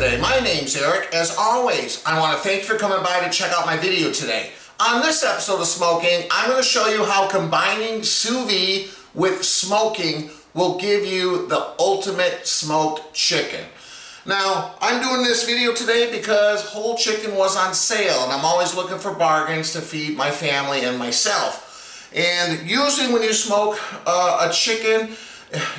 today. My name's Eric. As always, I want to thank you for coming by to check out my video today. On this episode of Smo'King, I'm going to show you how combining sous vide with smoking will give you the ultimate smoked chicken. Now, I'm doing this video today because whole chicken was on sale, and I'm always looking for bargains to feed my family and myself. And usually when you smoke a chicken,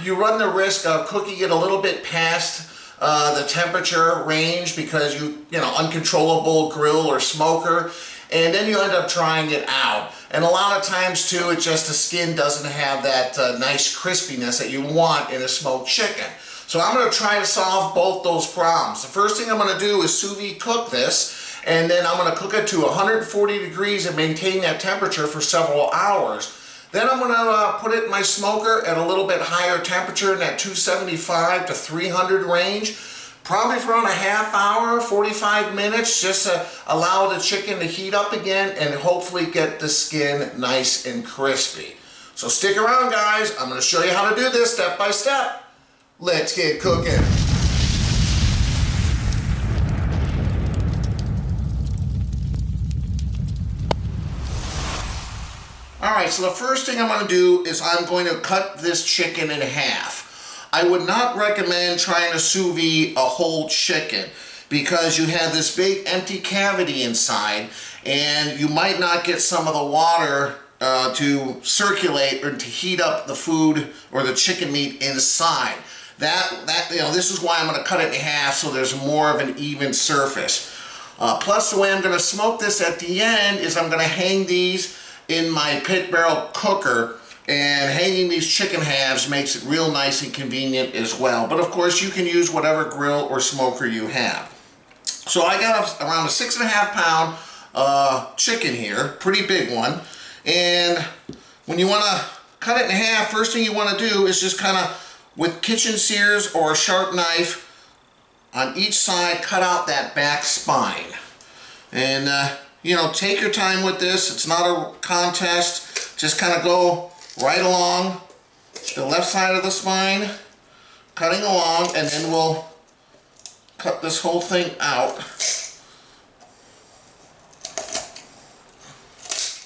you run the risk of cooking it a little bit past the temperature range because you know, uncontrollable grill or smoker, and then you end up trying it out. And a lot of times too, it's just the skin doesn't have that nice crispiness that you want in a smoked chicken. So I'm going to try to solve both those problems. The first thing I'm going to do is sous vide cook this, and then I'm going to cook it to 140 degrees and maintain that temperature for several hours. Then I'm going to put it in my smoker at a little bit higher temperature in that 275 to 300 range, probably for around a half hour, 45 minutes, just to allow the chicken to heat up again and hopefully get the skin nice and crispy. So stick around, guys. I'm going to show you how to do this step by step. Let's get cooking. Alright, so the first thing I'm going to do is I'm going to cut this chicken in half. I would not recommend trying to sous vide a whole chicken because you have this big empty cavity inside and you might not get some of the water to circulate or to heat up the food or the chicken meat inside. This is why I'm going to cut it in half so there's more of an even surface. Plus, the way I'm going to smoke this at the end is I'm going to hang these in my pit barrel cooker, and hanging these chicken halves makes it real nice and convenient as well. But of course, you can use whatever grill or smoker you have. So I got around a 6.5 pound chicken here, pretty big one. And when you want to cut it in half, first thing you want to do is just kind of, with Kitchen Shears or a sharp knife, on each side, cut out that back spine. And you know, take your time with this. It's not a contest. Just kind of go right along the left side of the spine, cutting along, and then we'll cut this whole thing out.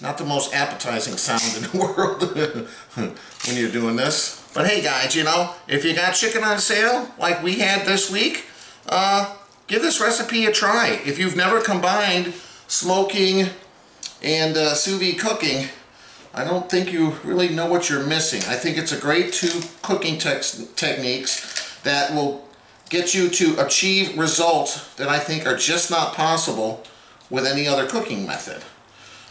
Not the most appetizing sound in the world when you're doing this. But hey guys, you know, if you got chicken on sale like we had this week, give this recipe a try. If you've never combined smoking and sous vide cooking, I don't think you really know what you're missing. I think it's a great two cooking techniques that will get you to achieve results that I think are just not possible with any other cooking method.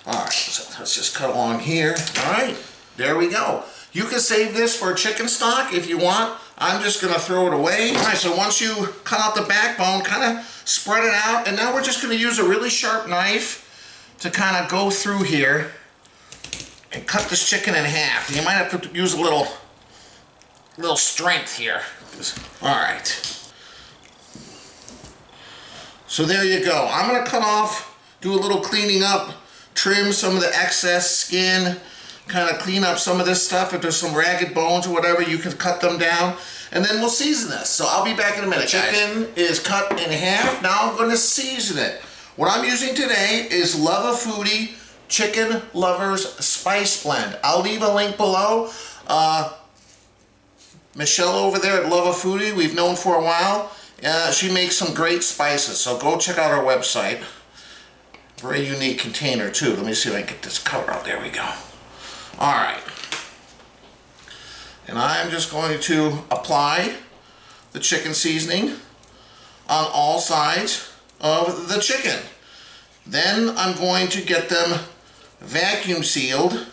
Alright, so let's just cut along here. Alright, there we go. You can save this for chicken stock if you want. I'm just going to throw it away. Alright, so once you cut out the backbone, kind of spread it out, and now we're just going to use a really sharp knife to kind of go through here and cut this chicken in half. You might have to use a little strength here. Alright. So there you go. I'm going to cut off, do a little cleaning up, trim some of the excess skin, kind of clean up some of this stuff. If there's some ragged bones or whatever, you can cut them down, and then we'll season this. So I'll be back in a minute. Chicken is cut in half. Now I'm going to season it. What I'm using today is Love a Foodie Chicken Lovers Spice Blend. I'll leave a link below. Michelle over there at Love a Foodie, we've known for a while. She makes some great spices, so go check out her website. Very unique container too. Let me see if I can get this cover out. There we go. Alright, and I'm just going to apply the chicken seasoning on all sides of the chicken. Then I'm going to get them vacuum sealed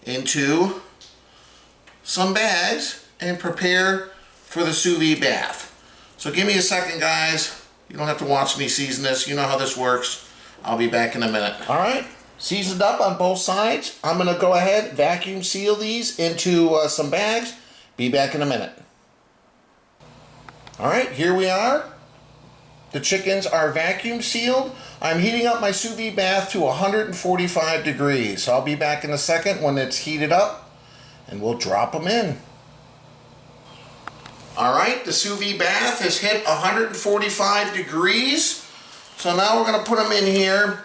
into some bags and prepare for the sous vide bath. So give me a second, guys. You don't have to watch me season this. You know how this works. I'll be back in a minute. Alright. Seasoned up on both sides. I'm going to go ahead, vacuum seal these into some bags. Be back in a minute. Alright, here we are. The chickens are vacuum sealed. I'm heating up my sous vide bath to 145 degrees. So I'll be back in a second when it's heated up, and we'll drop them in. All right, the sous vide bath has hit 145 degrees. So now we're gonna put them in here.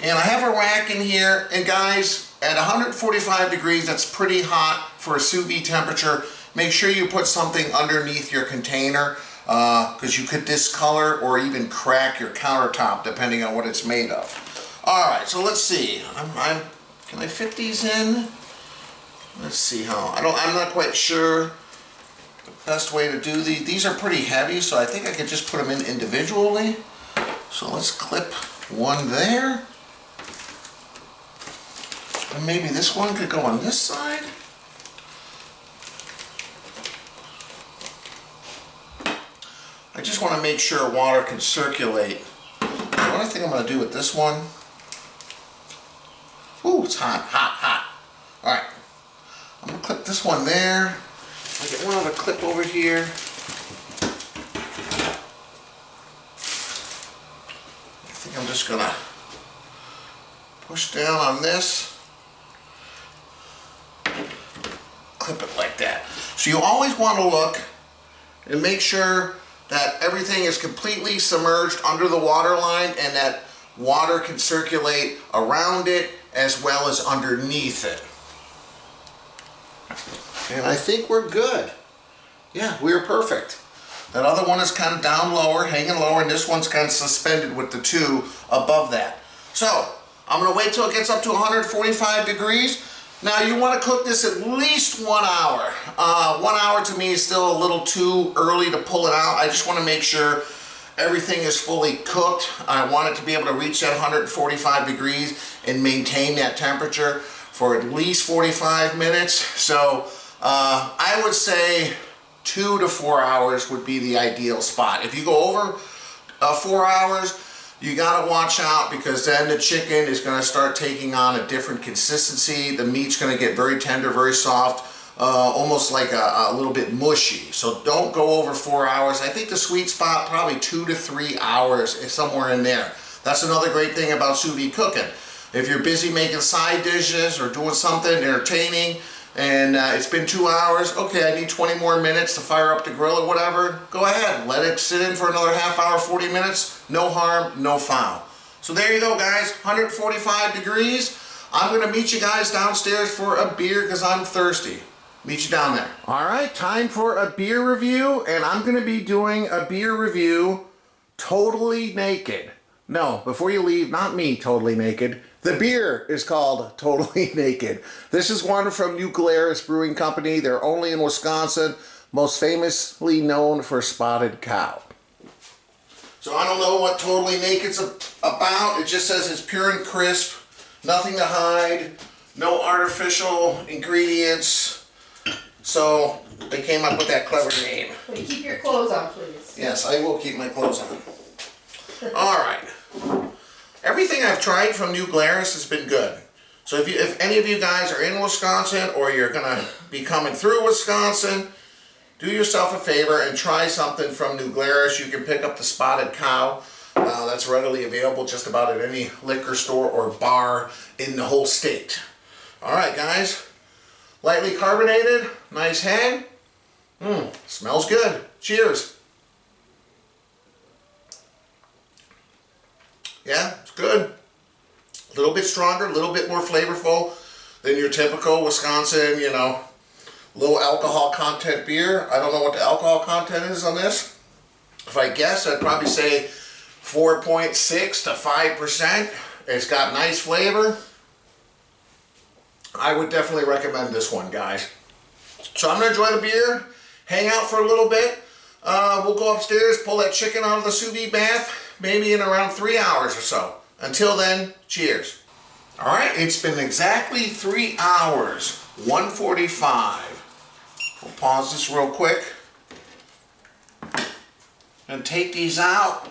And I have a rack in here. And guys, at 145 degrees, that's pretty hot for a sous vide temperature. Make sure you put something underneath your container because you could discolor or even crack your countertop depending on what it's made of. All right, so let's see. Can I fit these in? Let's see how. I'm not quite sure the best way to do these. These are pretty heavy, so I think I could just put them in individually. So let's clip one there. And maybe this one could go on this side. I just want to make sure water can circulate. What I think I'm going to do with this one. Ooh, it's hot, hot, hot. All right. I'm going to clip this one there. I get one other clip over here. I think I'm just going to push down on this. Clip it like that. So you always want to look and make sure that everything is completely submerged under the water line and that water can circulate around it as well as underneath it. And I think we're good. Yeah, we're perfect. That other one is kind of down lower, hanging lower, and this one's kind of suspended with the two above that. So I'm going to wait till it gets up to 145 degrees. Now you want to cook this at least 1 hour. 1 hour to me is still a little too early to pull it out. I just want to make sure everything is fully cooked. I want it to be able to reach that 145 degrees and maintain that temperature for at least 45 minutes. So I would say 2 to 4 hours would be the ideal spot. If you go over 4 hours, you gotta watch out because then the chicken is gonna start taking on a different consistency. The meat's gonna get very tender, very soft, almost like a little bit mushy. So don't go over 4 hours. I think the sweet spot, probably 2 to 3 hours is somewhere in there. That's another great thing about sous vide cooking. If you're busy making side dishes or doing something entertaining, and it's been 2 hours, okay, I need 20 more minutes to fire up the grill or whatever, go ahead, let it sit in for another half hour, 40 minutes, no harm, no foul. So there you go guys, 145 degrees. I'm gonna meet you guys downstairs for a beer because I'm thirsty. Meet you down there. All right, time for a beer review, and I'm gonna be doing a beer review totally naked. No, before you leave, not me totally naked. The beer is called Totally Naked. This is one from Notoriously Brewing Company. They're only in Wisconsin, most famously known for Spotted Cow. So I don't know what Totally Naked's about. It just says it's pure and crisp, nothing to hide, no artificial ingredients. So they came up with that clever name. Will you keep your clothes on, please? Yes, I will keep my clothes on. All right. Everything I've tried from New Glarus has been good. So if any of you guys are in Wisconsin or you're gonna be coming through Wisconsin, do yourself a favor and try something from New Glarus. You can pick up the Spotted Cow. That's readily available just about at any liquor store or bar in the whole state. All right, guys. Lightly carbonated, nice head. Smells good. Cheers. Yeah, it's good. A little bit stronger, a little bit more flavorful than your typical Wisconsin, you know, low alcohol content beer. I don't know what the alcohol content is on this. If I guess, I'd probably say 4.6 to 5%. It's got nice flavor. I would definitely recommend this one, guys. So I'm going to enjoy the beer, hang out for a little bit. We'll go upstairs, pull that chicken out of the sous vide bath, maybe in around 3 hours or so. Until then, cheers. All right, it's been exactly 3 hours, 1:45. We'll pause this real quick and take these out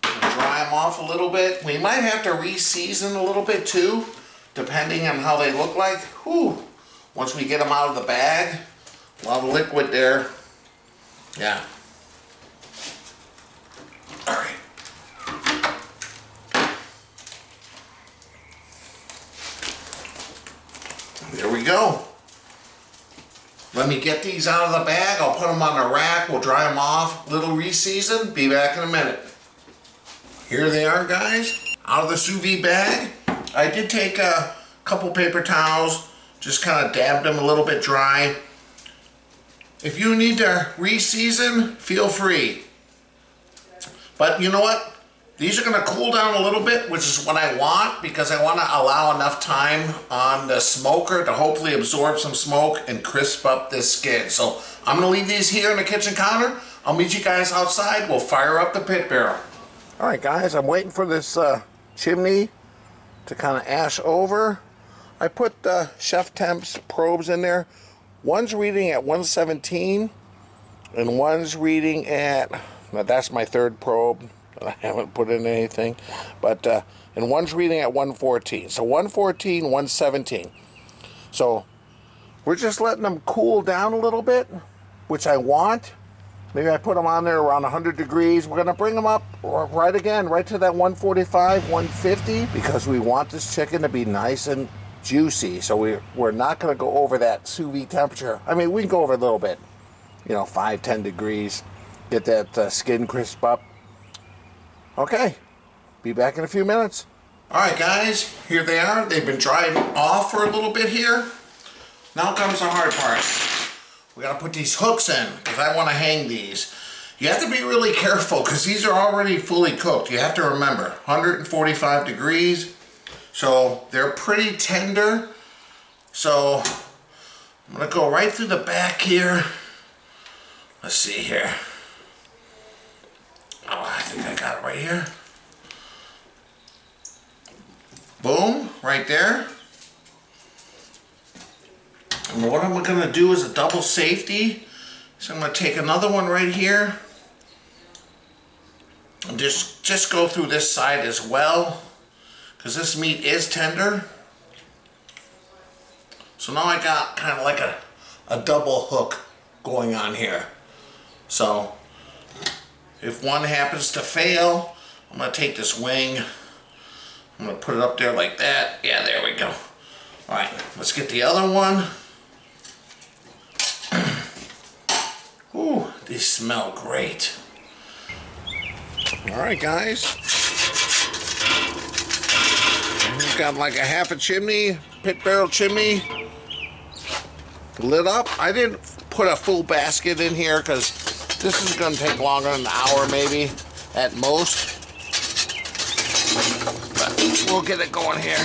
and dry them off a little bit. We might have to re-season a little bit too, depending on how they look like. Whew. Once we get them out of the bag, a lot of liquid there. Yeah. All right. There we go. Let me get these out of the bag. I'll put them on the rack. We'll dry them off. Little re-season. Be back in a minute. Here they are, guys. Out of the sous vide bag. I did take a couple paper towels. Just kind of dabbed them a little bit dry. If you need to re-season, feel free. But you know what? These are going to cool down a little bit, which is what I want, because I want to allow enough time on the smoker to hopefully absorb some smoke and crisp up this skin. So I'm going to leave these here on the kitchen counter. I'll meet you guys outside. We'll fire up the pit barrel. All right, guys, I'm waiting for this chimney to kind of ash over. I put the Chef Temp's probes in there. One's reading at 117 and one's reading at, now that's my third probe. I haven't put in anything, but and one's reading at 114. So 114, 117. So we're just letting them cool down a little bit, which I want. Maybe I put them on there around 100 degrees. We're gonna bring them up right to that 145, 150, because we want this chicken to be nice and juicy. So we're not gonna go over that sous vide temperature. I mean, we can go over a little bit, 5, 10 degrees, get that skin crisp up. Okay, be back in a few minutes. All right, guys, here they are. They've been dried off for a little bit here. Now comes the hard part. We gotta put these hooks in, because I wanna hang these. You have to be really careful, because these are already fully cooked. You have to remember, 145 degrees. So they're pretty tender. So I'm gonna go right through the back here. Let's see here. Oh, I think I got it right here. Boom, right there. And what I'm gonna do is a double safety. So I'm gonna take another one right here. And just go through this side as well, because this meat is tender. So now I got kind of like a double hook going on here. So if one happens to fail, I'm going to take this wing, I'm going to put it up there like that. Yeah, there we go. All right, let's get the other one. Ooh, these smell great. All right, guys. We've got like a half a chimney, pit barrel chimney, lit up. I didn't put a full basket in here because this is going to take longer than an hour maybe at most, but we'll get it going here.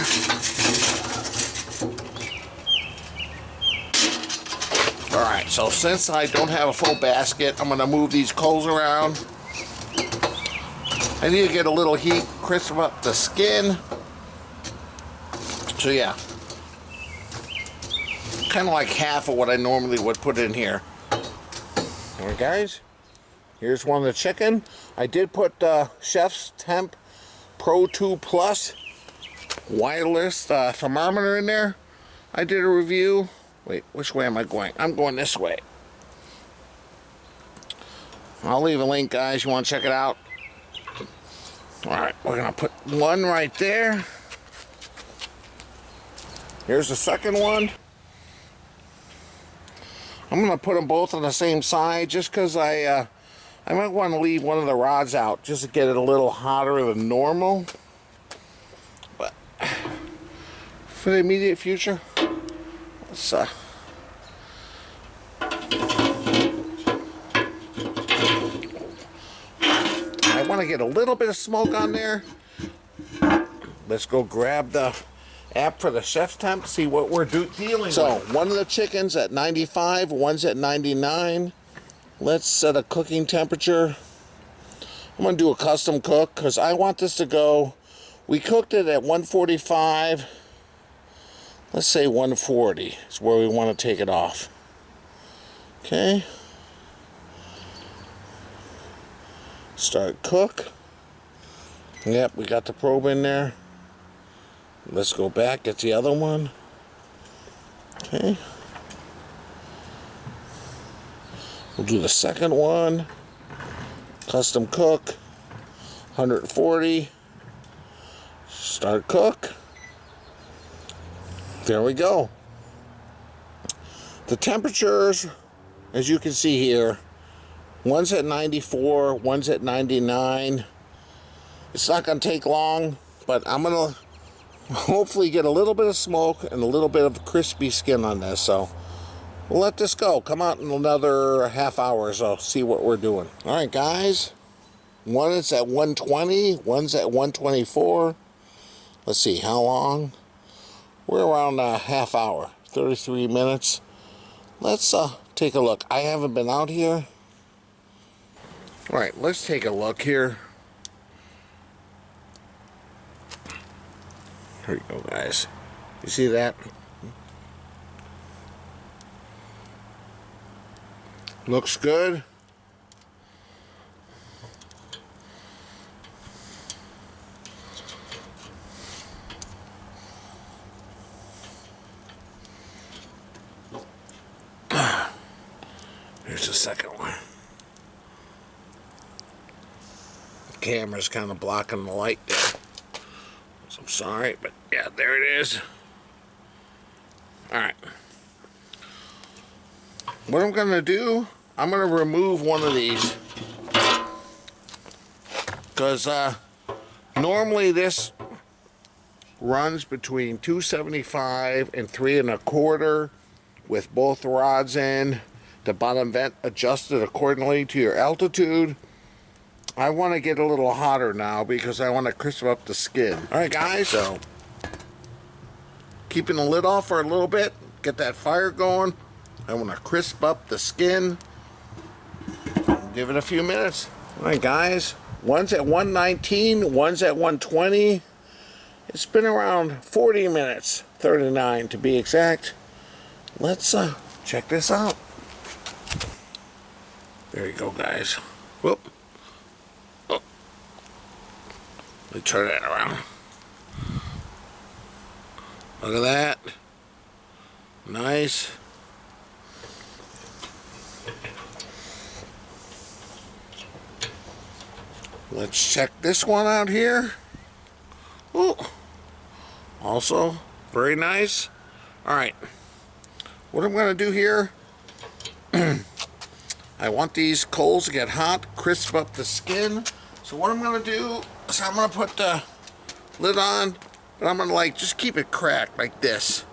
Alright, so since I don't have a full basket, I'm going to move these coals around. I need to get a little heat, crisp up the skin. So yeah, kind of like half of what I normally would put in here. Alright, guys. Here's one of the chicken. I did put Chef's Temp Pro 2 Plus wireless thermometer in there. I did a review. Wait, which way am I going? I'm going this way. I'll leave a link, guys. You want to check it out? Alright, we're going to put one right there. Here's the second one. I'm going to put them both on the same side just because I might want to leave one of the rods out just to get it a little hotter than normal. But for the immediate future, let's I want to get a little bit of smoke on there. Let's go grab the app for the Chef's Temp to see what we're dealing with. So one of the chickens at 95, one's at 99. Let's set a cooking temperature. I'm going to do a custom cook because I want this to go. We cooked it at 145. Let's say 140 is where we want to take it off. Okay. Start cook. Yep, we got the probe in there. Let's go back, get the other one. Okay. We'll do the second one. Custom cook. 140. Start cook. There we go. The temperatures, as you can see here, one's at 94, one's at 99. It's not going to take long, but I'm going to hopefully get a little bit of smoke and a little bit of crispy skin on this. So we'll let this go. Come out in another half hour or so, see what we're doing. All right, guys. One is at 120, one's at 124. Let's see, how long? We're around a half hour, 33 minutes. Let's take a look. I haven't been out here. All right, let's take a look here. Here you go, guys. You see that? Looks good. Here's the second one. The camera's kind of blocking the light there. So I'm sorry, but yeah, there it is. Alright. What I'm going to do, I'm going to remove one of these. Because normally this runs between 275 and 3 1/4 with both rods in. The bottom vent adjusted accordingly to your altitude. I want to get a little hotter now because I want to crisp up the skin. Alright guys, so keeping the lid off for a little bit, get that fire going. I want to crisp up the skin. Give it a few minutes. Alright guys, one's at 119, one's at 120. It's been around 40 minutes, 39 to be exact. Let's check this out. There you go, guys. Whoop. Oh. Let me turn that around. Look at that. Nice. Let's check this one out here. Oh. Also, very nice. Alright. What I'm going to do here, I want these coals to get hot, crisp up the skin. So what I'm going to do is I'm going to put the lid on, but I'm going to just keep it cracked like this.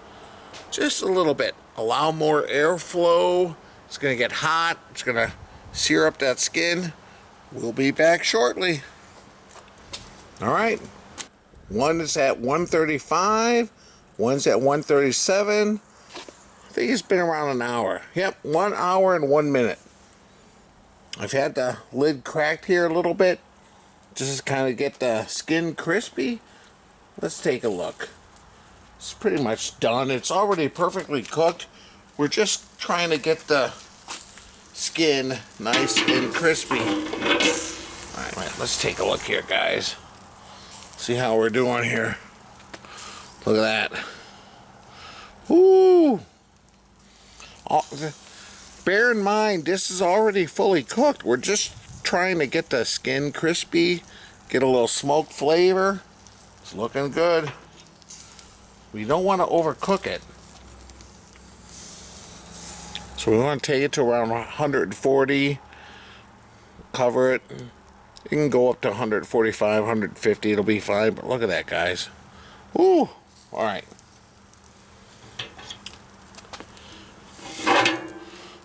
Just a little bit. Allow more airflow. It's going to get hot. It's going to sear up that skin. We'll be back shortly. Alright. One is at 135. One's at 137. I think it's been around an hour. Yep, 1 hour and 1 minute. I've had the lid cracked here a little bit, just to kind of get the skin crispy. Let's take a look. It's pretty much done. It's already perfectly cooked. We're just trying to get the skin nice and crispy. All right, let's take a look here, guys. See how we're doing here. Look at that. Ooh. Bear in mind, this is already fully cooked. We're just trying to get the skin crispy, get a little smoke flavor. It's looking good. We don't want to overcook it. So we want to take it to around 140, cover it. You can go up to 145, 150, it'll be fine, but look at that, guys. Ooh, all right.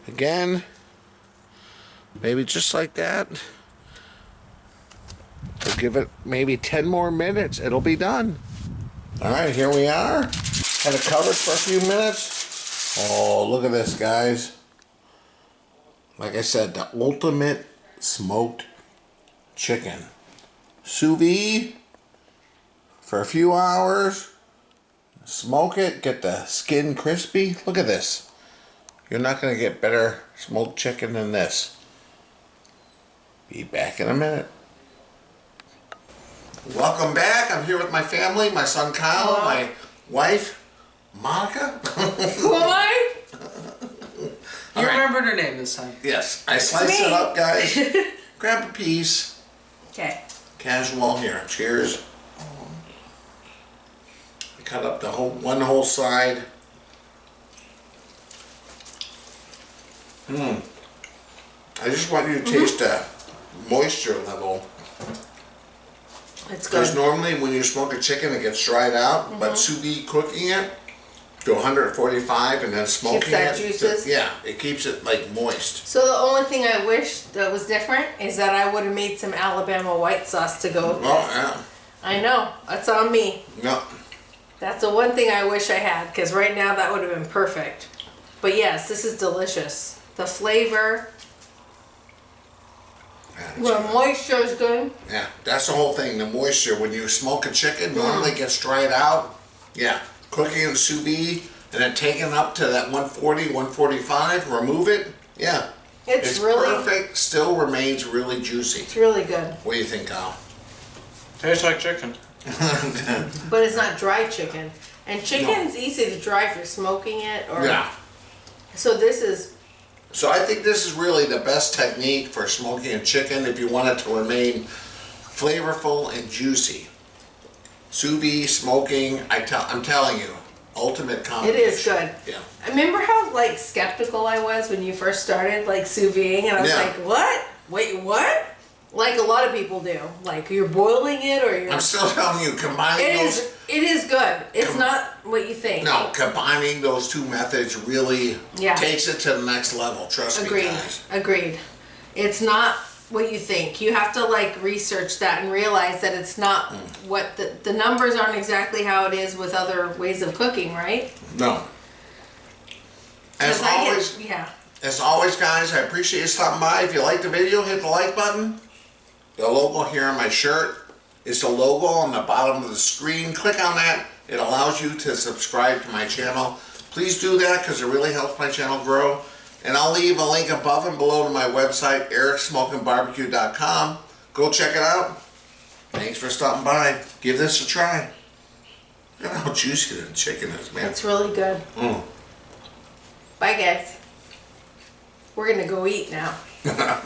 Again, maybe just like that. We'll give it maybe 10 more minutes. It'll be done. All right, here we are. Had it covered for a few minutes. Oh, look at this, guys. Like I said, the ultimate smoked chicken. Sous vide for a few hours. Smoke it, get the skin crispy. Look at this. You're not going to get better smoked chicken than this. Be back in a minute. Welcome back. I'm here with my family, my son Kyle, Hello. my wife, Monica. Who am I? You remembered her name this time. Yes, I sliced it up, guys. Grab a piece. Okay. Casual here. Cheers. I cut up the one whole side. I just want you to taste the moisture level. It's good. Because normally when you smoke a chicken, it gets dried out, but sous vide cooking it to 145 and then smoking that it. juices? Yeah, it keeps it like moist. So the only thing I wish that was different is that I would have made some Alabama white sauce to go with Oh, this. yeah. I know, that's on me. No. That's the one thing I wish I had, because right now that would have been perfect. But yes, this is delicious. The flavor, Yeah, it's the good. moisture is good. Yeah, that's the whole thing. The moisture, when you smoke a chicken, normally gets dried out. Yeah, cooking in sous vide and then taking up to that 140, 145, remove it. Yeah, It's really, perfect. Still remains really juicy. it's really good. What do you think, Al? Tastes like chicken. But it's not dry chicken. And chicken's easy to dry if you're smoking it. Or Yeah. So this is, So I think this is really the best technique for smoking a chicken if you want it to remain flavorful and juicy. Sous vide, smoking, I'm telling you, ultimate it combination. is good. Yeah. I remember how like skeptical I was when you first started like sous videing, and I was Yeah. like, what? Wait, what? Like a lot of people do. Like you're boiling it or you're... I'm still telling you, combining It those... is good. It's not what you think. No, combining those two methods really Yeah. takes it to the next level. Trust me, Agreed. guys. Agreed. It's not what you think. You have to like research that and realize that it's not what the numbers aren't exactly how it is with other ways of cooking, right? No. 'Cause yeah. As always, guys, I appreciate you stopping by. If you like the video, hit the like button. The logo here on my shirt is the logo on the bottom of the screen. Click on that. It allows you to subscribe to my channel. Please do that because it really helps my channel grow. And I'll leave a link above and below to my website, ericsmokingbbq.com. Go check it out. Thanks for stopping by. Give this a try. Look at how juicy the chicken is, man. It's really good. Bye, guys. We're gonna go eat now. Yeah,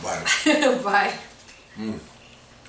bye. Bye.